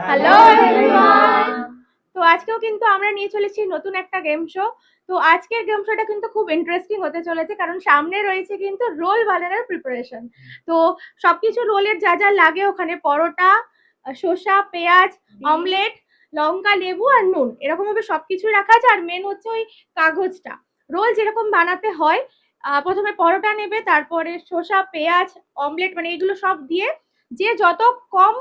Hello everyone. তো আজকেও কিন্তু আমরা নিয়ে চলেছি নতুন একটা গেম শো। তো আজকের গেম শোটা কিন্তু খুব ইন্টারেস্টিং হতে চলেছে, কারণ সামনে রয়েছে কিন্তু রোল বানানোর প্রিপারেশন। তো সবকিছু রোলের যা যা লাগে, ওখানে পরোটা, শসা, পেঁয়াজ, অমলেট, লঙ্কা, লেবু আর নুন, এরকম ভাবে সবকিছু রাখা আছে। আর মেন হচ্ছে ওই কাগজটা। রোল যেরকম বানাতে হয়, প্রথমে পরোটা নেবে, তারপরে শসা, পেঁয়াজ, অমলেট, মানে এগুলো সব দিয়ে যে যত কম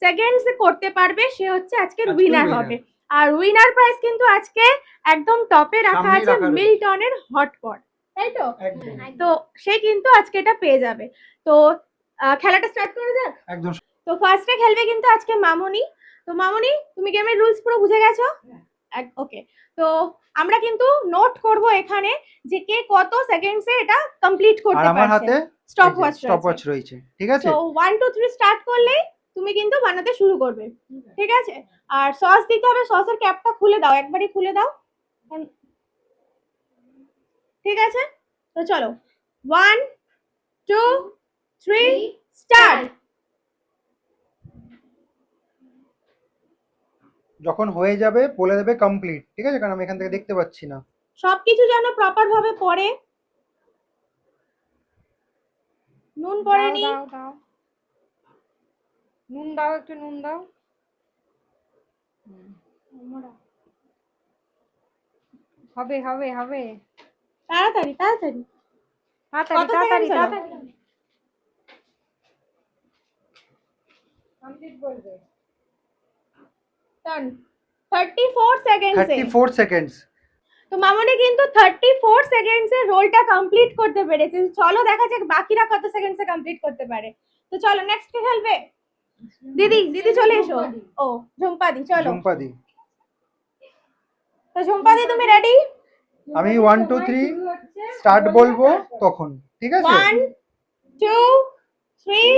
সেকেন্ডস করতে পারবে সে হচ্ছে আজকের উইনার হবে। আর উইনার প্রাইজ কিন্তু আজকে একদম টপে রাখা আছে মিল্টনের হটপট, তাই তো? তো সে কিন্তু আজকে এটা পেয়ে যাবে। তো খেলাটা স্টার্ট করে যাক একদম। তো ফার্স্টে খেলবে কিন্তু আজকে মামনি। তো মামনি, তুমি গেমের রুলস পুরো বুঝে গেছো? ওকে। তো আমরা কিন্তু নোট করব এখানে যে কে কত সেকেন্ডসে এটা কমপ্লিট করতে পারছে। আমার হাতে স্টপওয়াচ রয়েছে, ঠিক আছে? তো 1 2 3 স্টার্ট করলেই তুমি কিন্তু বানাতে শুরু করবে, ঠিক আছে? আর সস দিতে হবে, সসের ক্যাপটা খুলে দাও, একবারই খুলে দাও, ঠিক আছে? তো চলো, 1 2 3 স্টার্ট। যখন হয়ে যাবে বলে দেবে কমপ্লিট, ঠিক আছে? কারণ আমি এখান থেকে দেখতে পাচ্ছি না। সবকিছু যেন প্রপার ভাবে পড়ে। নুন পড়েনি, নুন দাও, একটু নুন দাও। হবে হবে হবে, তাড়াতাড়ি তাড়াতাড়ি তাড়াতাড়ি তাড়াতাড়ি তাড়াতাড়ি কমপ্লিট বলবে। Turn 34 seconds. 34 সেকেন্ডস। তো মামনি কিন্তু 34 সেকেন্ডসে রোলটা কমপ্লিট করতে পেরেছে। চলো দেখা যাক বাকিরা কত সেকেন্ডসে কমপ্লিট করতে পারে। তো চলো, নেক্সট কে খেলবে? দিদি, দিদি চলে এসো। ও ঝুম্পাদি, চলো ঝুম্পাদি। তো ঝুম্পাদি, তুমি রেডি? আমি 1 2 3 স্টার্ট বলবো তখন, ঠিক আছে? 1 2 3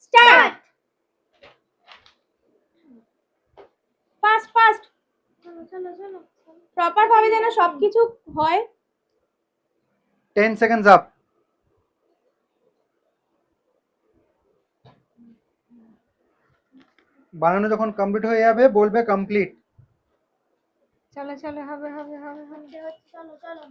স্টার্ট। ফাস্ট ফাস্ট, চলো চলো চলো, প্রপার ভাবে যেন সবকিছু হয়। 10 সেকেন্ডস আপ। বানানো যখন কমপ্লিট হয়ে যাবে বলবে কমপ্লিট। চলো চলো, হবে হবে হবে হবে, চলো চলো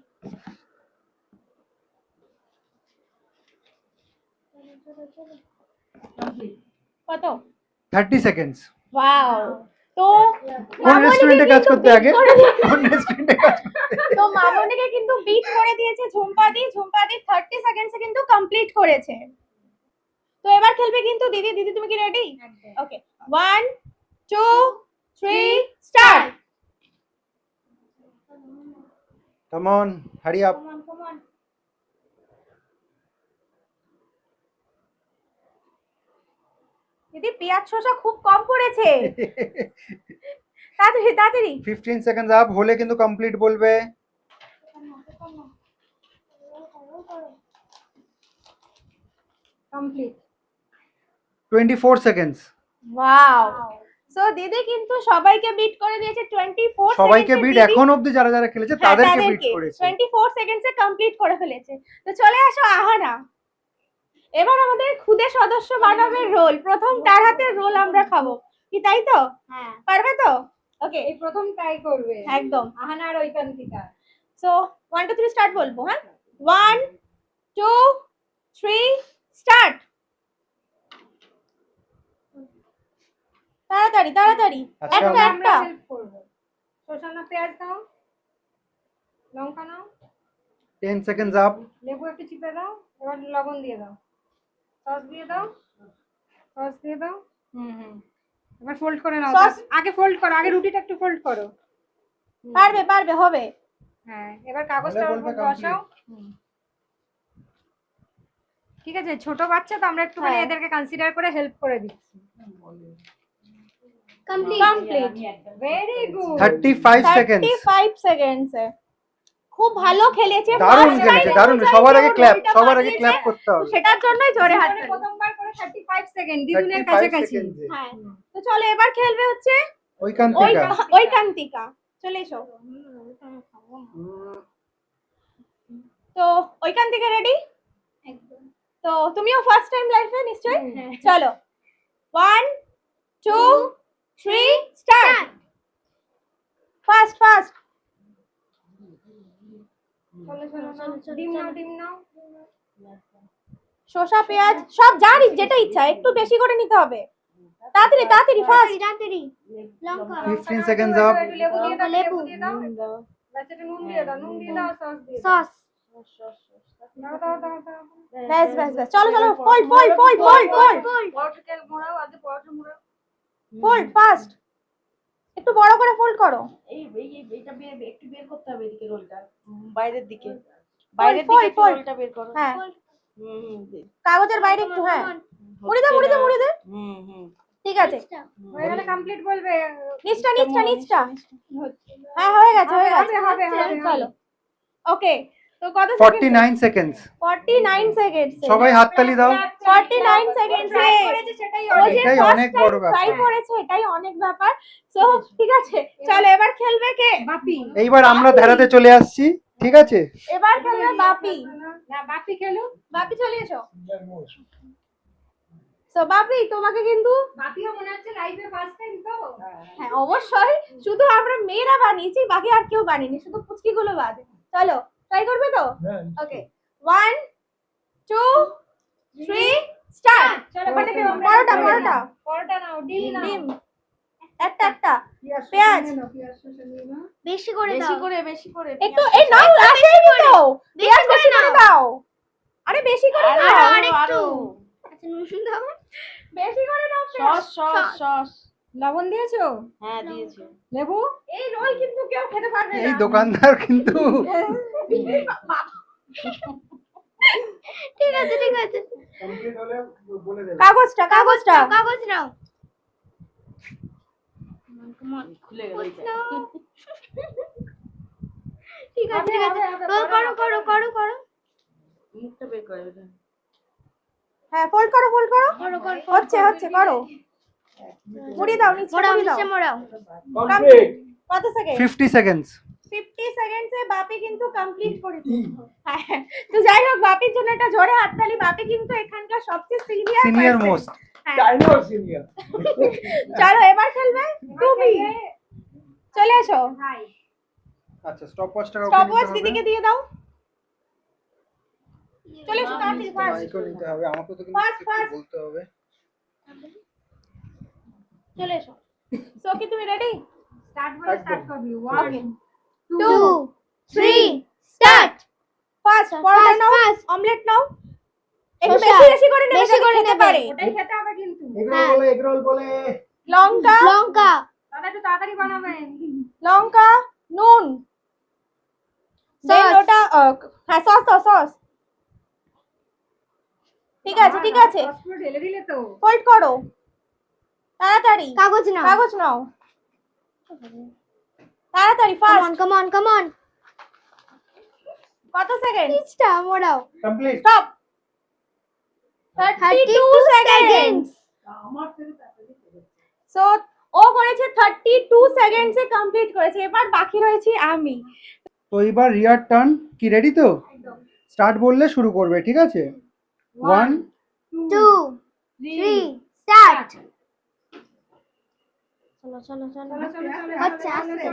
কত? 30 সেকেন্ডস। ওয়াও। তো কোন রেস্টুরেন্টে কাজ করতে আগে? কোন রেস্টুরেন্টে কাজ করতে? তো মামনিকে কিন্তু বিট করে দিয়েছে ঝুম্পাদি। ঝুম্পাদি 30 সেকেন্ডসে কিন্তু কমপ্লিট করেছে। তো এবার খেলবে কিন্তু দিদি। দিদি, তুমি কি ready? Okay, 1 2 3 start. Come on, hurry up. Come on. দিদি, পেঁয়াজ শসা খুব কম পড়েছে। তাড়াতাড়ি তাড়াতাড়ি। 15 সেকেন্ডস আপ হলে কিন্তু কমপ্লিট বলবে। কমপ্লিট। 24 সেকেন্ডস। ওয়াও। সো দিদি কিন্তু সবাইকে বিট করে দিয়েছে 24 সেকেন্ডে। সবাইকে বিট, এখন অবধি যারা যারা খেলেছে তাদেরকে বিট করেছে। 24 সেকেন্ডসে কমপ্লিট করে ফেলেছে। তো চলে আসো আহানা। এবার আমাদের খুদে সদস্য বানাবে রোল। প্রথম তার হাতের রোল আমরা খাবো, কি তাই তো? হ্যাঁ, পারবে তো? ওকে, এই প্রথম ট্রাই করবে একদম। আহানা আর ঐকান্তিকা। সো 1 2 3 স্টার্ট বলবো। হ্যাঁ, 1 2 3 স্টার্ট। তাড়াতাড়ি তাড়াতাড়ি, একটা একটা। হেল্প করব। শসা না পেঁয়াজ দাও, লঙ্কা নাও, 10 সেকেন্ডস আপ। লেবু একটু চিপে দাও, এবার লবণ দিয়ে দাও, সস দিয়ে দাও, সস দিয়ে দাও। এবার ফোল্ড করে নাও। আগে ফোল্ড করো, আগে রুটিটা একটু ফোল্ড করো। পারবে পারবে, হবে। হ্যাঁ, এবার কাগজটা উপর বসাও। ঠিক আছে, ছোট বাচ্চা তো আমরা একটুখানি এদেরকে কনসিডার করে হেল্প করে দিচ্ছি। কমপ্লিট। Very good. 35 সেকেন্ডস। 35 সেকেন্ডসে খুব ভালো খেলেছে। দারুণ খেলেছে, দারুণ। সবার আগে ক্ল্যাপ, সবার আগে ক্ল্যাপ করতে হবে। সেটার জন্যই জোরে হাত। প্রথমবার করে 35 সেকেন্ড দিদুনের কাছাকাছি। হ্যাঁ, তো চলো এবার খেলবে হচ্ছে ঐকান্তিকা। ঐকান্তিকা, চলে এসো। তো ঐকান্তিকা রেডি? একদম। তো তুমিও ফার্স্ট টাইম লাইফে নিশ্চয়ই? চলো, 1 2 3 স্টার্ট ফাস্ট ফাস্ট চলো ডিম নাও শসা পেঁয়াজ সব যার যেটা ইচ্ছা একটু বেশি করে নিতে হবে তাড়াতাড়ি তাড়াতাড়ি ফাস্ট তাড়াতাড়ি লঙ্কা 15 seconds up. একটু লেবু দিয়ে দাও লেবু। লেবু দিয়ে দাও ব্যাস একটু নুন দিয়ে দাও সস দিয়ে দাও সস দাও ব্যাস ব্যাস ব্যাস চলো চলো fold fold fold fold fold পরোটাকে মোড়াও আগে পরোটা মোড়াও ফোল্ড ফাস্ট একটু বড় করে ফোল্ড করো এইটা একটু বের করতে হবে এদিকে রোলটা বাইরের দিকে বাইরের fold, দিকে একটু fold. রোলটা বের করো হ্যাঁ দে। কাগজের বাইরে একটু হ্যাঁ মুড়ি দাও মুড়ি দাও মুড়ি দে ঠিক আছে হয়ে গেলে কমপ্লিট বলবে নিচটা নিচটা নিচটা হ্যাঁ হয়ে গেছে হয়ে গেছে হবে চলো ওকে তো কত সেকেন্ড 49 seconds. 49 সেকেন্ড সবাই হাততালি দাও। 49 সেকেন্ডসে করেছে সেটাই এটাই অনেক বড় ব্যাপার। ট্রাই করেছে এটাই অনেক ব্যাপার সো ঠিক আছে চলো এবার খেলবে কে বাপি এইবার আমরা ধারাতে চলে আসছি, ঠিক আছে? এবার খেলবে বাপি না বাপি খেলো বাপি চলে এসো সো বাপি তোমাকে কিন্তু বাপিও মনে হচ্ছে লাইফে ফার্স্ট টাইম তো হ্যাঁ অবশ্যই শুধু আমরা মেয়েরা বানিয়েছি বাকি আর কেউ বানিয়েনি শুধু পুচকিগুলো বাদে চলো ট্রাই করবে তো ওকে 1 2 3 স্টার্ট চলো ওখানে পরোটা পরোটা পরোটা নাও ডিম নাও ডিম একটা একটা পেঁয়াজ বেশি করে দাও বেশি করে একটু এই নাও আসেনি তো পেঁয়াজ বেশি করে দাও আরে বেশি করে আরো দাও আরেকটু আচ্ছা নুন দাও বেশি করে দাও সস সস সস লবণ দিয়েছো হ্যাঁ দিয়েছি লেবু এই রোল কিন্তু কেউ খেতে পারবে এই না দোকানদার কিন্তু ঠিক আছে ঠিক আছে কাগজটা কাগজটা কাগজ নাও খুলে গেল এইটা। ঠিক আছে ঠিক আছে করো করো করো করো মুখটা বের করে ওটা। হ্যাঁ ফোল্ড করো করো করো হচ্ছে হচ্ছে করো মুড়ি দাও নিচে মোড়াও মুড়ি দাও নিচে মোড়াও কমপ্লিট কত সেকেন্ড 50 seconds. 50 সেকেন্ডসে বাপি কিন্তু কমপ্লিট করেছে হ্যাঁ তো যাই হোক বাপির জন্য একটা জোরে হাততালি বাপি কিন্তু এখানকার সবচেয়ে সিনিয়র Senior most. চলো এবার খেলবে তুমি চলে এসো আচ্ছা স্টপ ওয়াচটা স্টপ ওয়াচ দিদিকে দিয়ে দাও চলে এসো তাড়াতাড়ি ফাস্ট নিতে হবে, আমাকে তো কিন্তু Fast, একটু fast. বলতে হবে। চলে এসো সো কি তুমি রেডি স্টার্ট বলে স্টার্ট করবি ওকে 2 3 স্টার্ট ফাস্ট পরোটা নাও fast. অমলেট নাও একটু শসা। বেশি বেশি করে নেবে বেশি করে খেতে নেবে। পারে ওটাই খেতে হবে কিন্তু এগ রোল বলে লঙ্কা লঙ্কা দাদা একটু তাড়াতাড়ি বানাবেন লঙ্কা নুন দেন Sauce. ওটা হ্যাঁ সস তো সস ঠিক আছে ঠিক আছে সস পুরো ঢেলে দিলে তো ফোল্ড করো তাড়াতাড়ি কাগজ নাও কাগজ নাও তাড়াতাড়ি fast come on come on কত সেকেন্ড নিচটা মোড়াও কমপ্লিট। স্টপ 32 সেকেন্ডস সো ও করেছে 32 সেকেন্ডসে কমপ্লিট করেছে এবার বাকি রয়েছে আমি তো এবার রিয়ার টার্ন, কি রেডি তো? স্টার্ট বললে শুরু করবে, ঠিক আছে? 1 2 3 স্টার্ট চলো চলো চলো আচ্ছা আস্তে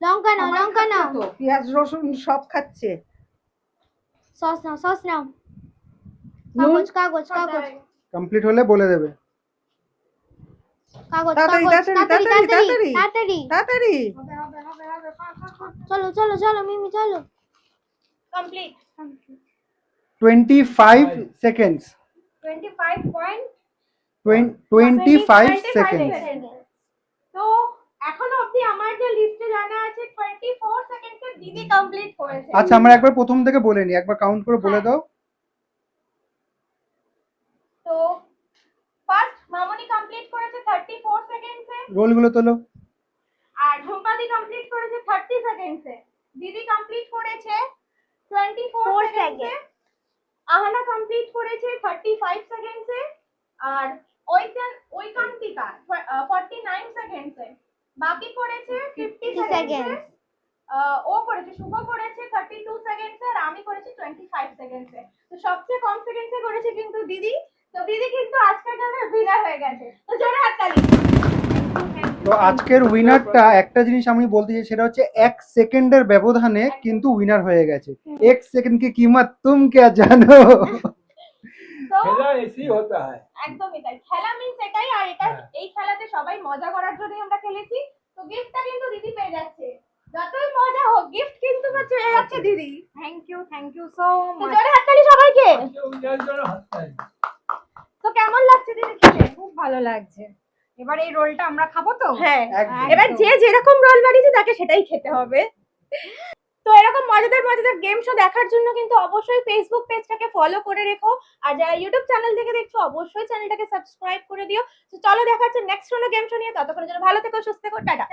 লঙ্কা নাও পেঁয়াজ রসুন সব খাচ্ছে সস নাও কাগজ কাগজ কাগজ কমপ্লিট হলে বলে দেবে। কাগজ তাড়াতাড়ি, কাগজ তাড়াতাড়ি, তাড়াতাড়ি তাড়াতাড়ি। তাড়াতাড়ি তাড়াতাড়ি চলো চলো চলো মিমি চলো কমপ্লিট 25 seconds. 25 point 25 seconds. তো এখনো অবধি আমার যে লিস্টে জানা আছে 24 সেকেন্ডসে দিদি কমপ্লিট করেছে আচ্ছা আমরা একবার প্রথম থেকে বলে নিই, একবার কাউন্ট করে বলে দাও। তো ফার্স্ট মামনি কমপ্লিট করেছে 34 সেকেন্ডসে রোলগুলো তোলো। আর ঝুম্পাদি কমপ্লিট করেছে 30 সেকেন্ডসে দিদি কমপ্লিট করেছে 24 সেকেন্ডসে আহানা কমপ্লিট করেছে 35 সেকেন্ডসে আর ওইকান্তিকা 49 সেকেন্ডসে বাকি করেছে 50 সেকেন্ডসে ও করেছে শুভ করেছে 32 সেকেন্ডসে আর আমি করেছি 25 সেকেন্ডসে তো সবচেয়ে কম সেকেন্ডসে করেছে কিন্তু দিদি তো দিদি কিন্তু আজকের গেমের উইনার হয়ে গেছে, তো জোরে হাততালি। তো আজকের উইনারটা একটা জিনিস আমি বলতে চাই, সেটা হচ্ছে 1 সেকেন্ডের ব্যবধানে কিন্তু উইনার হয়ে গেছে। 1 সেকেন্ড কি कीमत तुम क्या জানো? তো খেলা ऐसी होता है। একদমই তাই, খেলা মিন্স এটাই। আর এটা এই খেলাতে সবাই মজা করার জন্যই আমরা খেলেছি। তো গিফটটা কিন্তু দিদি পেয়ে যাচ্ছে, যতই মজা হোক গিফট কিন্তু পেয়ে যাচ্ছে দিদি। থ্যাংক ইউ সো তো মাচ। জোরে হাততালি সবাইকে। যার জন্য হাততালি। তো কেমন লাগছে দিদি খেতে? খুব ভালো লাগছে। এবার এই রোলটা আমরা খাবো তো? হ্যাঁ, একদম। এবার যে যেরকম রোল বানিয়েছে তাকে সেটাই খেতে হবে। তো এরকম মজাদার মজাদার গেম শো দেখার জন্য কিন্তু অবশ্যই ফেসবুক পেজটাকে ফলো করে রেখো, আর যারা ইউটিউব চ্যানেল থেকে দেখছো অবশ্যই চ্যানেলটাকে সাবস্ক্রাইব করে দিও। তো চলো দেখা হচ্ছে নেক্সট কোনো গেম শো নিয়ে, ততক্ষণের জন্য ভালো থেকো, সুস্থ থেকো, টাটা।